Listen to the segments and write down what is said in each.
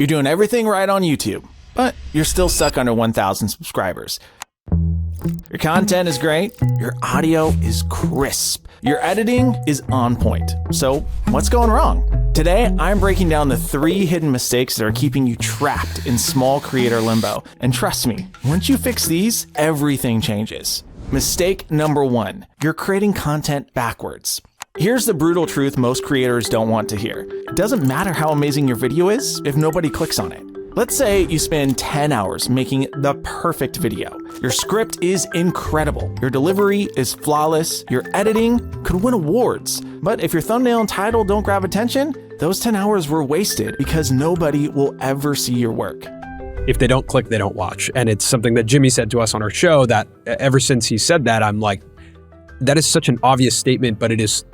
You're doing everything right on YouTube, but you're still stuck under 1,000 subscribers. Your content is great, your audio is crisp, your editing is on point. So what's going wrong? Today, I'm breaking down the 3 hidden mistakes that are keeping you trapped in small creator limbo. And trust me, once you fix these, everything changes. Mistake number 1, you're creating content backwards. Here's the brutal truth most creators don't want to hear. It doesn't matter how amazing your video is if nobody clicks on it. Let's say you spend 10 hours making the perfect video. Your script is incredible. Your delivery is flawless. Your editing could win awards. But if your thumbnail and title don't grab attention, those 10 hours were wasted because nobody will ever see your work. If they don't click, they don't watch. And it's something that Jimmy said to us on our show that ever since he said that, I'm like, that is such an obvious statement, but it is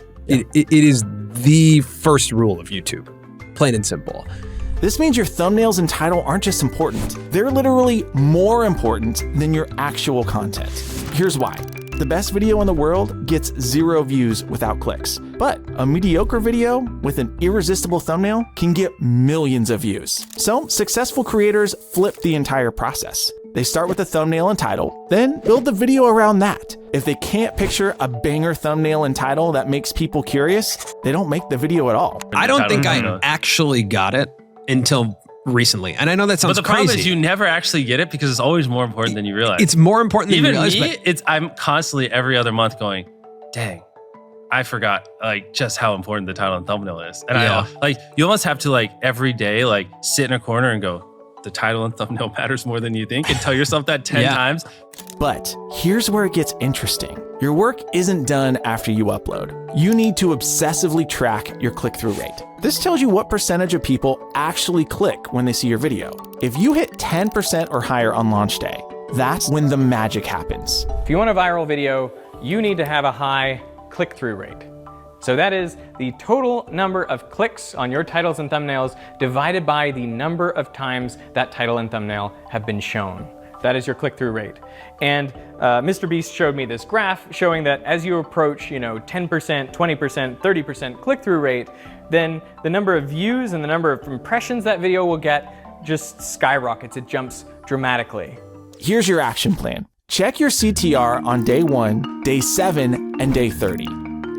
the first rule of YouTube, plain and simple. This means your thumbnails and title aren't just important. They're literally more important than your actual content. Here's why. The best video in the world gets 0 views without clicks. But a mediocre video with an irresistible thumbnail can get millions of views. So successful creators flip the entire process. They start with a thumbnail and title, then build the video around that. If they can't picture a banger thumbnail and title that makes people curious, they don't make the video at all. I don't think I actually got it until recently. And I know that sounds crazy. But the problem is you never actually get it because it's always more important than you realize. It's more important than you realize. Even me, I'm constantly every other month going, dang, I forgot like just how important the title and thumbnail is. And you almost have to like every day, like sit in a corner and go, the title and thumbnail matters more than you think, and tell yourself that 10 times. But here's where it gets interesting. Your work isn't done after you upload. You need to obsessively track your click-through rate. This tells you what percentage of people actually click when they see your video. If you hit 10% or higher on launch day, that's when the magic happens. If you want a viral video, you need to have a high click-through rate. So that is the total number of clicks on your titles and thumbnails divided by the number of times that title and thumbnail have been shown. That is your click-through rate. And MrBeast showed me this graph showing that as you approach, 10%, 20%, 30% click-through rate, then the number of views and the number of impressions that video will get just skyrockets. It jumps dramatically. Here's your action plan. Check your CTR on day 1, day 7, and day 30.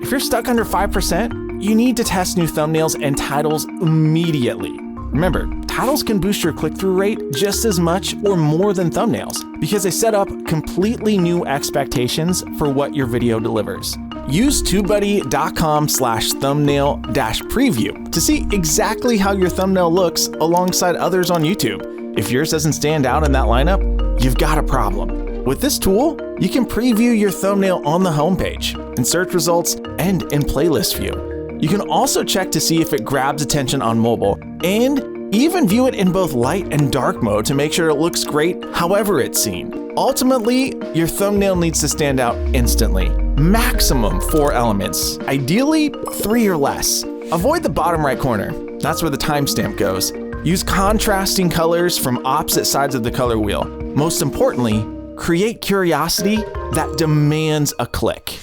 If you're stuck under 5%, you need to test new thumbnails and titles immediately. Remember, titles can boost your click-through rate just as much or more than thumbnails because they set up completely new expectations for what your video delivers. Use TubeBuddy.com/thumbnail-preview to see exactly how your thumbnail looks alongside others on YouTube. If yours doesn't stand out in that lineup, you've got a problem. With this tool, you can preview your thumbnail on the homepage, in search results, and in playlist view. You can also check to see if it grabs attention on mobile, and even view it in both light and dark mode to make sure it looks great however it's seen. Ultimately, your thumbnail needs to stand out instantly. Maximum 4 elements, ideally 3 or less. Avoid the bottom right corner. That's where the timestamp goes. Use contrasting colors from opposite sides of the color wheel. Most importantly, create curiosity that demands a click.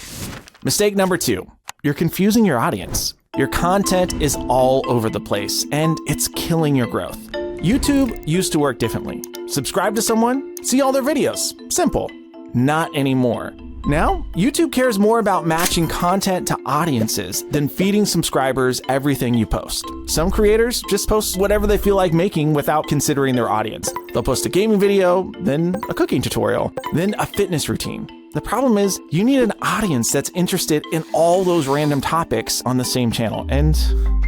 Mistake number 2, you're confusing your audience. Your content is all over the place and it's killing your growth. YouTube used to work differently. Subscribe to someone, see all their videos. Simple. Not anymore. Now, YouTube cares more about matching content to audiences than feeding subscribers everything you post. Some creators just post whatever they feel like making without considering their audience. They'll post a gaming video, then a cooking tutorial, then a fitness routine. The problem is you need an audience that's interested in all those random topics on the same channel, and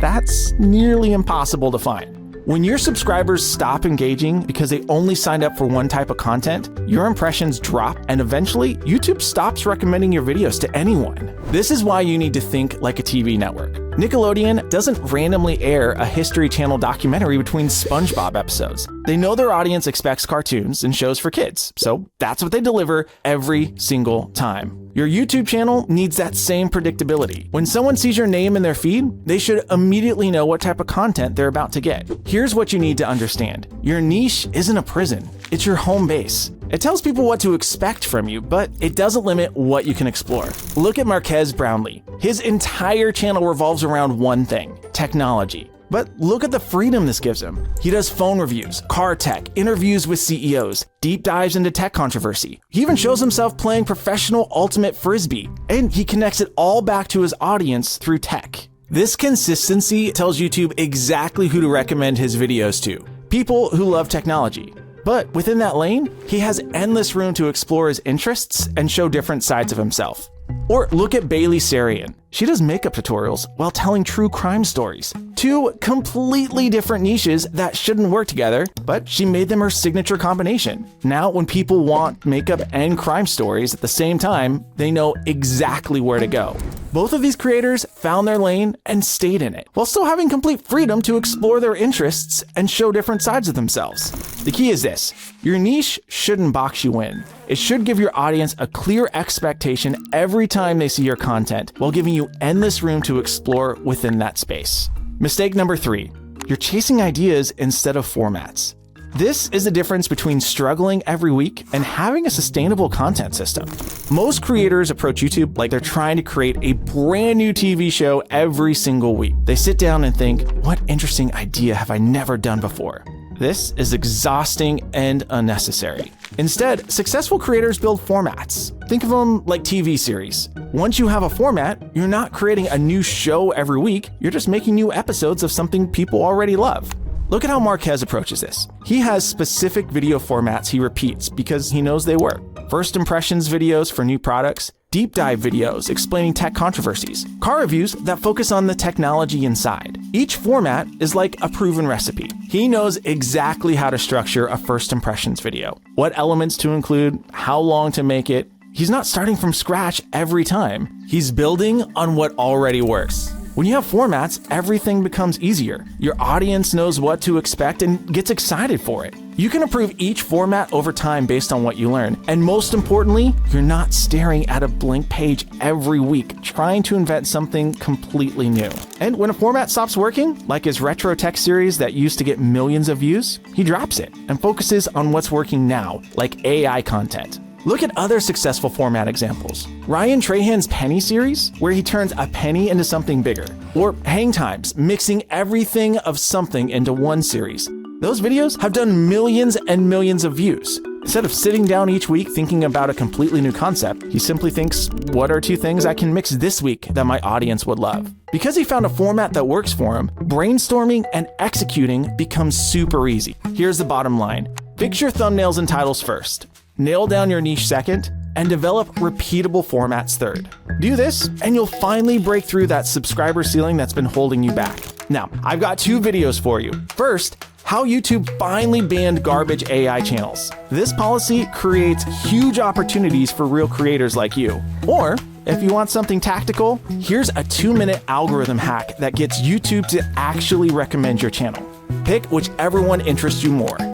that's nearly impossible to find. When your subscribers stop engaging because they only signed up for one type of content, your impressions drop and eventually YouTube stops recommending your videos to anyone. This is why you need to think like a TV network. Nickelodeon doesn't randomly air a History Channel documentary between SpongeBob episodes. They know their audience expects cartoons and shows for kids, so that's what they deliver every single time. Your YouTube channel needs that same predictability. When someone sees your name in their feed, they should immediately know what type of content they're about to get. Here's what you need to understand. Your niche isn't a prison, it's your home base. It tells people what to expect from you, but it doesn't limit what you can explore. Look at Marques Brownlee. His entire channel revolves around one thing: technology. But look at the freedom this gives him. He does phone reviews, car tech, interviews with CEOs, deep dives into tech controversy. He even shows himself playing professional ultimate frisbee, and he connects it all back to his audience through tech. This consistency tells YouTube exactly who to recommend his videos to. People who love technology. But within that lane, he has endless room to explore his interests and show different sides of himself. Or look at Bailey Sarian. She does makeup tutorials while telling true crime stories. Two completely different niches that shouldn't work together, but she made them her signature combination. Now, when people want makeup and crime stories at the same time, they know exactly where to go. Both of these creators found their lane and stayed in it, while still having complete freedom to explore their interests and show different sides of themselves. The key is this: your niche shouldn't box you in. It should give your audience a clear expectation every time they see your content, while giving you endless room to explore within that space. Mistake number 3, you're chasing ideas instead of formats. This is the difference between struggling every week and having a sustainable content system. Most creators approach YouTube like they're trying to create a brand new TV show every single week. They sit down and think, what interesting idea have I never done before? This is exhausting and unnecessary. Instead, successful creators build formats. Think of them like TV series. Once you have a format, you're not creating a new show every week, you're just making new episodes of something people already love. Look at how Marques approaches this. He has specific video formats he repeats because he knows they work. First impressions videos for new products, deep dive videos explaining tech controversies, car reviews that focus on the technology inside. Each format is like a proven recipe. He knows exactly how to structure a first impressions video, what elements to include, how long to make it. He's not starting from scratch every time. He's building on what already works. When you have formats, everything becomes easier. Your audience knows what to expect and gets excited for it. You can improve each format over time based on what you learn. And most importantly, you're not staring at a blank page every week trying to invent something completely new. And when a format stops working, like his retro tech series that used to get millions of views, he drops it and focuses on what's working now, like AI content. Look at other successful format examples. Ryan Trahan's Penny series, where he turns a penny into something bigger. Or Hang Times, mixing everything of something into one series. Those videos have done millions and millions of views. Instead of sitting down each week thinking about a completely new concept, he simply thinks, what are 2 things I can mix this week that my audience would love? Because he found a format that works for him, brainstorming and executing becomes super easy. Here's the bottom line. Fix your thumbnails and titles first. Nail down your niche second, and develop repeatable formats third. Do this, and you'll finally break through that subscriber ceiling that's been holding you back. Now, I've got 2 videos for you. First, how YouTube finally banned garbage AI channels. This policy creates huge opportunities for real creators like you. Or, if you want something tactical, here's a 2-minute algorithm hack that gets YouTube to actually recommend your channel. Pick whichever one interests you more.